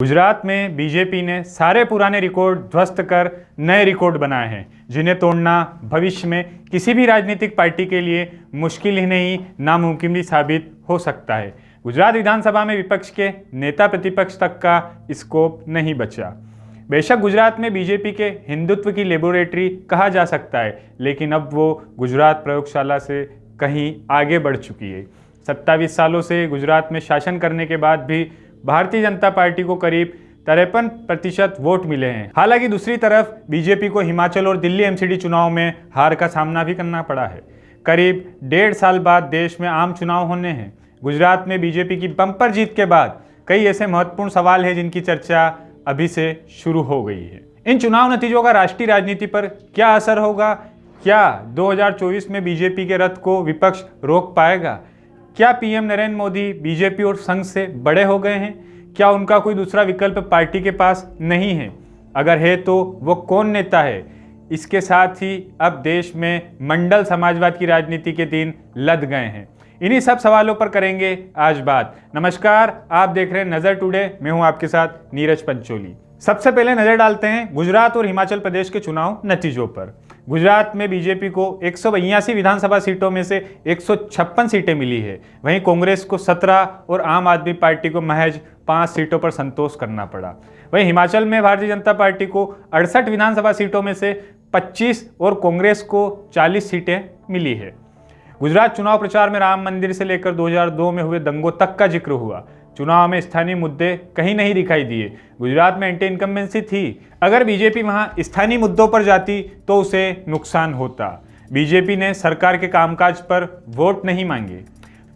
गुजरात में बीजेपी ने सारे पुराने रिकॉर्ड ध्वस्त कर नए रिकॉर्ड बनाए हैं, जिन्हें तोड़ना भविष्य में किसी भी राजनीतिक पार्टी के लिए मुश्किल ही नहीं नामुमकिन भी साबित हो सकता है। गुजरात विधानसभा में विपक्ष के नेता प्रतिपक्ष तक का स्कोप नहीं बचा। बेशक गुजरात में बीजेपी के हिंदुत्व की लेबोरेटरी कहा जा सकता है, लेकिन अब वो गुजरात प्रयोगशाला से कहीं आगे बढ़ चुकी है। 27 सालों से गुजरात में शासन करने के बाद भी भारतीय जनता पार्टी को करीब 53% वोट मिले हैं। हालांकि दूसरी तरफ बीजेपी को हिमाचल और दिल्ली एमसीडी चुनाव में हार का सामना भी करना पड़ा है। करीब 1.5 साल बाद देश में आम चुनाव होने हैं। गुजरात में बीजेपी की बम्पर जीत के बाद कई ऐसे महत्वपूर्ण सवाल हैं जिनकी चर्चा अभी से शुरू हो गई है। इन चुनाव नतीजों का राष्ट्रीय राजनीति पर क्या असर होगा? क्या 2024 में बीजेपी के रथ को विपक्ष रोक पाएगा? क्या पीएम नरेंद्र मोदी बीजेपी और संघ से बड़े हो गए हैं? क्या उनका कोई दूसरा विकल्प पार्टी के पास नहीं है? अगर है तो वो कौन नेता है? इसके साथ ही अब देश में मंडल समाजवाद की राजनीति के दिन लद गए हैं। इन्हीं सब सवालों पर करेंगे आज बात। नमस्कार, आप देख रहे हैं नजर टुडे। मैं हूं आपके साथ नीरज पंचोली। सबसे पहले नजर डालते हैं गुजरात और हिमाचल प्रदेश के चुनाव नतीजों पर। गुजरात में बीजेपी को 182 विधानसभा सीटों में से 156 सीटें मिली है। वहीं कांग्रेस को 17 और आम आदमी पार्टी को महज 5 सीटों पर संतोष करना पड़ा। वहीं हिमाचल में भारतीय जनता पार्टी को 68 विधानसभा सीटों में से 25 और कांग्रेस को 40 सीटें मिली है। गुजरात चुनाव प्रचार में राम मंदिर से लेकर 2002 में हुए दंगों तक का जिक्र हुआ। चुनाव में स्थानीय मुद्दे कहीं नहीं दिखाई दिए। गुजरात में एंटी इनकम्बेंसी थी। अगर बीजेपी वहां स्थानीय मुद्दों पर जाती तो उसे नुकसान होता। बीजेपी ने सरकार के कामकाज पर वोट नहीं मांगे।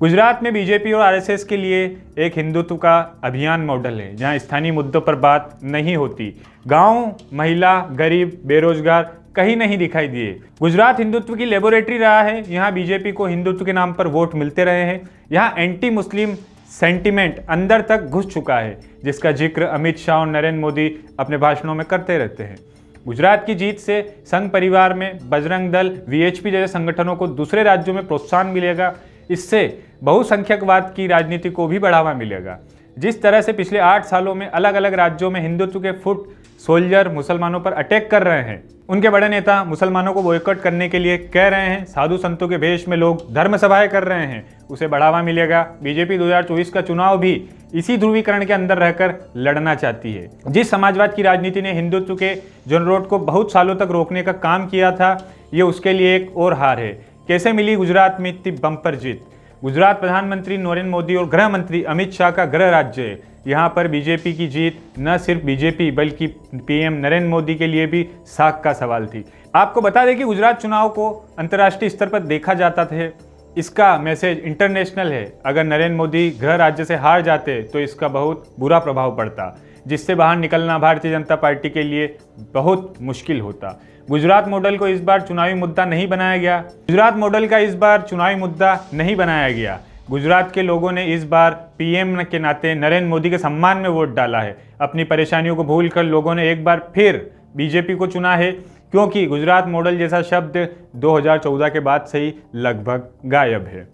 गुजरात में बीजेपी और आरएसएस के लिए एक हिंदुत्व का अभियान मॉडल है, जहां स्थानीय मुद्दों पर बात नहीं होती। गांव, महिला, गरीब, बेरोजगार कहीं नहीं दिखाई दिए। गुजरात हिंदुत्व की लेबोरेटरी रहा है। यहाँ बीजेपी को हिंदुत्व के नाम पर वोट मिलते रहे हैं। यहाँ एंटी मुस्लिम सेंटिमेंट अंदर तक घुस चुका है, जिसका जिक्र अमित शाह और नरेंद्र मोदी अपने भाषणों में करते रहते हैं। गुजरात की जीत से संघ परिवार में बजरंग दल, वीएचपी जैसे संगठनों को दूसरे राज्यों में प्रोत्साहन मिलेगा। इससे बहुसंख्यकवाद की राजनीति को भी बढ़ावा मिलेगा। जिस तरह से पिछले 8 सालों में अलग अलग राज्यों में हिंदुत्व के फुट सोल्जर मुसलमानों पर अटैक कर रहे हैं, उनके बड़े नेता मुसलमानों को बॉयकॉट करने के लिए कह रहे हैं, साधु संतों के भेष में लोग धर्म सभाएं कर रहे हैं, उसे बढ़ावा मिलेगा। बीजेपी 2024 का चुनाव भी इसी ध्रुवीकरण के अंदर रहकर लड़ना चाहती है। जिस समाजवाद की राजनीति ने हिंदुत्व के जनरोट को बहुत सालों तक रोकने का काम किया था, ये उसके लिए एक और हार है। कैसे मिली गुजरात में इतनी बम्पर जीत? गुजरात प्रधानमंत्री नरेंद्र मोदी और गृह मंत्री अमित शाह का गृह राज्य है। यहाँ पर बीजेपी की जीत न सिर्फ बीजेपी बल्कि पीएम नरेंद्र मोदी के लिए भी साख का सवाल थी। आपको बता दें कि गुजरात चुनाव को अंतर्राष्ट्रीय स्तर पर देखा जाता था। इसका मैसेज इंटरनेशनल है। अगर नरेंद्र मोदी गृह राज्य से हार जाते तो इसका बहुत बुरा प्रभाव पड़ता, जिससे बाहर निकलना भारतीय जनता पार्टी के लिए बहुत मुश्किल होता। गुजरात मॉडल को इस बार चुनावी मुद्दा नहीं बनाया गया। गुजरात मॉडल का इस बार चुनावी मुद्दा नहीं बनाया गया। गुजरात के लोगों ने इस बार पीएम के नाते नरेंद्र मोदी के सम्मान में वोट डाला है। अपनी परेशानियों को भूलकर लोगों ने एक बार फिर बीजेपी को चुना है, क्योंकि गुजरात मॉडल जैसा शब्द 2014 के बाद से ही लगभग गायब है।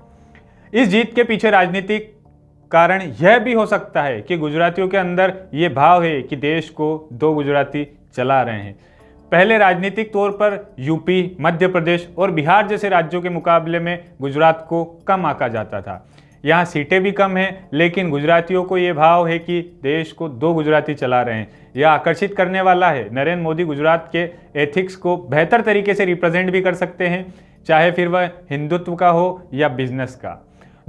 इस जीत के पीछे राजनीतिक कारण यह भी हो सकता है कि गुजरातियों के अंदर ये भाव है कि देश को 2 गुजराती चला रहे हैं। पहले राजनीतिक तौर पर यूपी, मध्य प्रदेश और बिहार जैसे राज्यों के मुकाबले में गुजरात को कम आंका जाता था। यहाँ सीटें भी कम हैं, लेकिन गुजरातियों को ये भाव है कि देश को 2 गुजराती चला रहे हैं। यह आकर्षित करने वाला है। नरेंद्र मोदी गुजरात के एथिक्स को बेहतर तरीके से रिप्रेजेंट भी कर सकते हैं, चाहे फिर वह हिंदुत्व का हो या बिजनेस का।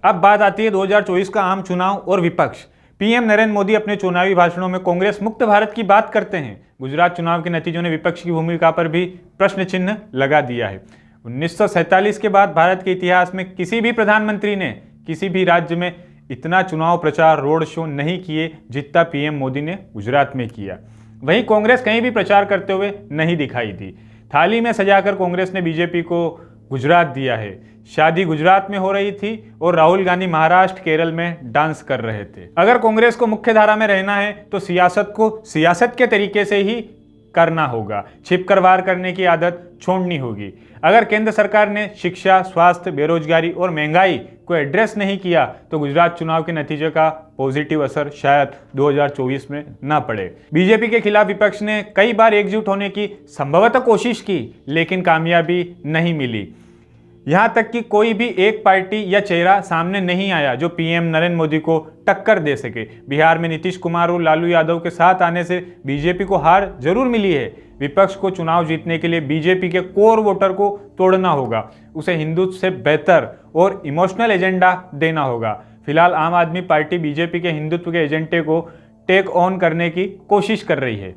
अब बात आती है 2024 का आम चुनाव और विपक्ष। पीएम नरेंद्र मोदी अपने चुनावी भाषणों में कांग्रेस मुक्त भारत की बात करते हैं। गुजरात चुनाव के नतीजों ने विपक्ष की भूमिका पर भी प्रश्न चिन्ह लगा दिया है। 1947 के बाद भारत के इतिहास में किसी भी प्रधानमंत्री ने किसी भी राज्य में इतना चुनाव प्रचार, रोड शो नहीं किए जितना पीएम मोदी ने गुजरात में किया। वहीं कांग्रेस कहीं भी प्रचार करते हुए नहीं दिखाई दी। थाली में सजाकर कांग्रेस ने बीजेपी को गुजरात दिया है। शादी गुजरात में हो रही थी और राहुल गांधी महाराष्ट्र, केरल में डांस कर रहे थे। अगर कांग्रेस को मुख्य धारा में रहना है तो सियासत को सियासत के तरीके से ही करना होगा। छिपकर वार करने की आदत छोड़नी होगी। अगर केंद्र सरकार ने शिक्षा, स्वास्थ्य, बेरोजगारी और महंगाई को एड्रेस नहीं किया तो गुजरात चुनाव के नतीजे का पॉजिटिव असर शायद 2024 में ना पड़े। बीजेपी के खिलाफ विपक्ष ने कई बार एकजुट होने की संभवतः कोशिश की, लेकिन कामयाबी नहीं मिली। यहां तक कि कोई भी एक पार्टी या चेहरा सामने नहीं आया जो पीएम नरेंद्र मोदी को टक्कर दे सके। बिहार में नीतीश कुमार और लालू यादव के साथ आने से बीजेपी को हार जरूर मिली है। विपक्ष को चुनाव जीतने के लिए बीजेपी के कोर वोटर को तोड़ना होगा, उसे हिंदुत्व से बेहतर और इमोशनल एजेंडा देना होगा। फिलहाल आम आदमी पार्टी बीजेपी के हिंदुत्व के एजेंडे को टेक ऑन करने की कोशिश कर रही है।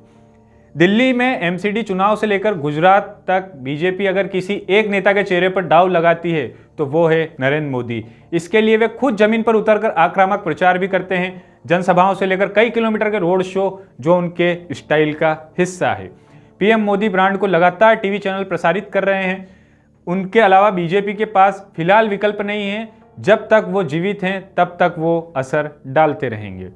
दिल्ली में एमसीडी चुनाव से लेकर गुजरात तक बीजेपी अगर किसी एक नेता के चेहरे पर दांव लगाती है तो वो है नरेंद्र मोदी। इसके लिए वे खुद जमीन पर उतरकर आक्रामक प्रचार भी करते हैं, जनसभाओं से लेकर कई किलोमीटर के रोड शो जो उनके स्टाइल का हिस्सा है। पीएम मोदी ब्रांड को लगातार टीवी चैनल प्रसारित कर रहे हैं। उनके अलावा बीजेपी के पास फिलहाल विकल्प नहीं है। जब तक वो जीवित हैं तब तक वो असर डालते रहेंगे।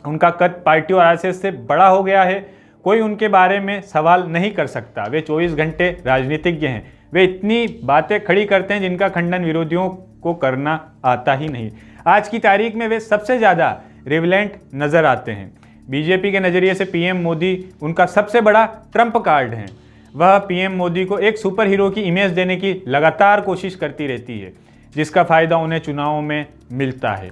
उनका कद पार्टी और आरएसएस से बड़ा हो गया है। कोई उनके बारे में सवाल नहीं कर सकता। वे 24 घंटे राजनीतिज्ञ हैं। वे इतनी बातें खड़ी करते हैं जिनका खंडन विरोधियों को करना आता ही नहीं। आज की तारीख में वे सबसे ज़्यादा रिवेलेंट नजर आते हैं। बीजेपी के नज़रिए से पीएम मोदी उनका सबसे बड़ा ट्रम्प कार्ड है। वह पीएम मोदी को एक सुपर हीरो की इमेज देने की लगातार कोशिश करती रहती है, जिसका फायदा उन्हें चुनावों में मिलता है।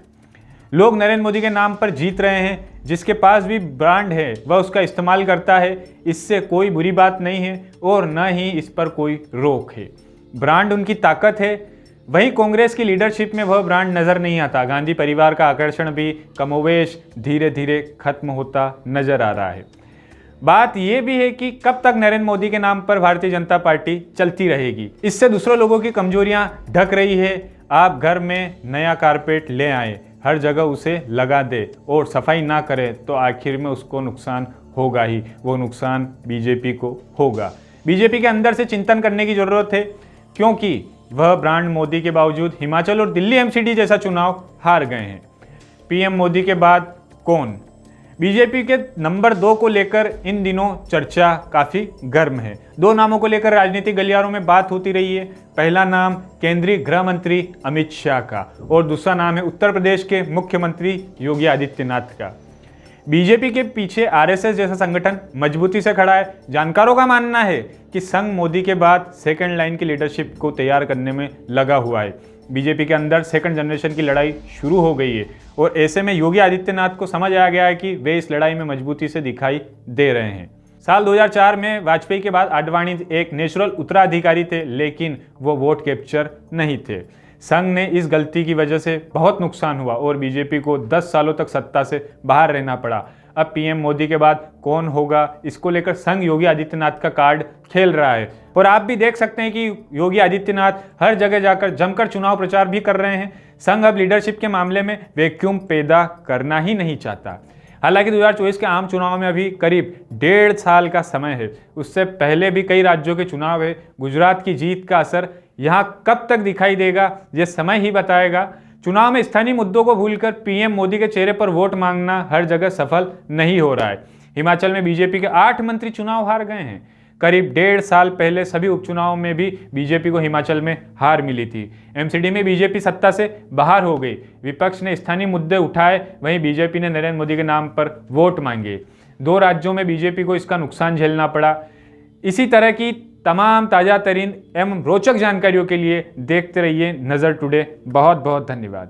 लोग नरेंद्र मोदी के नाम पर जीत रहे हैं। जिसके पास भी ब्रांड है वह उसका इस्तेमाल करता है। इससे कोई बुरी बात नहीं है और न ही इस पर कोई रोक है। ब्रांड उनकी ताकत है। वहीं कांग्रेस की लीडरशिप में वह ब्रांड नजर नहीं आता। गांधी परिवार का आकर्षण भी कमोवेश धीरे धीरे खत्म होता नजर आ रहा है। बात यह भी है कि कब तक नरेंद्र मोदी के नाम पर भारतीय जनता पार्टी चलती रहेगी। इससे दूसरों लोगों की कमजोरियां ढक रही है। आप घर में नया कारपेट ले आए, हर जगह उसे लगा दे और सफाई ना करे तो आखिर में उसको नुकसान होगा ही। वो नुकसान बीजेपी को होगा। बीजेपी के अंदर से चिंतन करने की जरूरत है, क्योंकि वह ब्रांड मोदी के बावजूद हिमाचल और दिल्ली एमसीडी जैसा चुनाव हार गए हैं। पीएम मोदी के बाद कौन? बीजेपी के नंबर 2 को लेकर इन दिनों चर्चा काफी गर्म है। 2 नामों को लेकर राजनीतिक गलियारों में बात होती रही है। पहला नाम केंद्रीय गृह मंत्री अमित शाह का और दूसरा नाम है उत्तर प्रदेश के मुख्यमंत्री योगी आदित्यनाथ का। बीजेपी के पीछे आरएसएस जैसा संगठन मजबूती से खड़ा है। जानकारों का मानना है कि संघ मोदी के बाद सेकंड लाइन की लीडरशिप को तैयार करने में लगा हुआ है। बीजेपी के अंदर सेकंड जनरेशन की लड़ाई शुरू हो गई है और ऐसे में योगी आदित्यनाथ को समझ आ गया है कि वे इस लड़ाई में मजबूती से दिखाई दे रहे हैं। साल 2004 में वाजपेयी के बाद आडवाणी एक नेचुरल उत्तराधिकारी थे, लेकिन वो वोट कैप्चर नहीं थे। संघ ने इस गलती की वजह से बहुत नुकसान हुआ और बीजेपी को 10 सालों तक सत्ता से बाहर रहना पड़ा। अब पीएम मोदी के बाद कौन होगा, इसको लेकर संघ योगी आदित्यनाथ का कार्ड खेल रहा है। और आप भी देख सकते हैं कि योगी आदित्यनाथ हर जगह जाकर जमकर चुनाव प्रचार भी कर रहे हैं। संघ अब लीडरशिप के मामले में वैक्यूम पैदा करना ही नहीं चाहता। हालांकि 2024 के आम चुनाव में अभी करीब 1.5 साल का समय है। उससे पहले भी कई राज्यों के चुनाव है। गुजरात की जीत का असर यहाँ कब तक दिखाई देगा, ये समय ही बताएगा। चुनाव में स्थानीय मुद्दों को भूलकर पीएम मोदी के चेहरे पर वोट मांगना हर जगह सफल नहीं हो रहा है। हिमाचल में बीजेपी के 8 मंत्री चुनाव हार गए हैं। करीब 1.5 साल पहले सभी उपचुनाव में भी बीजेपी को हिमाचल में हार मिली थी। एमसीडी में बीजेपी सत्ता से बाहर हो गई। विपक्ष ने स्थानीय मुद्दे उठाए, वहीं बीजेपी ने नरेंद्र मोदी के नाम पर वोट मांगे। 2 राज्यों में बीजेपी को इसका नुकसान झेलना पड़ा। इसी तरह की तमाम ताज़ा तरीन एवं रोचक जानकारियों के लिए देखते रहिए नज़र टुडे। बहुत बहुत धन्यवाद।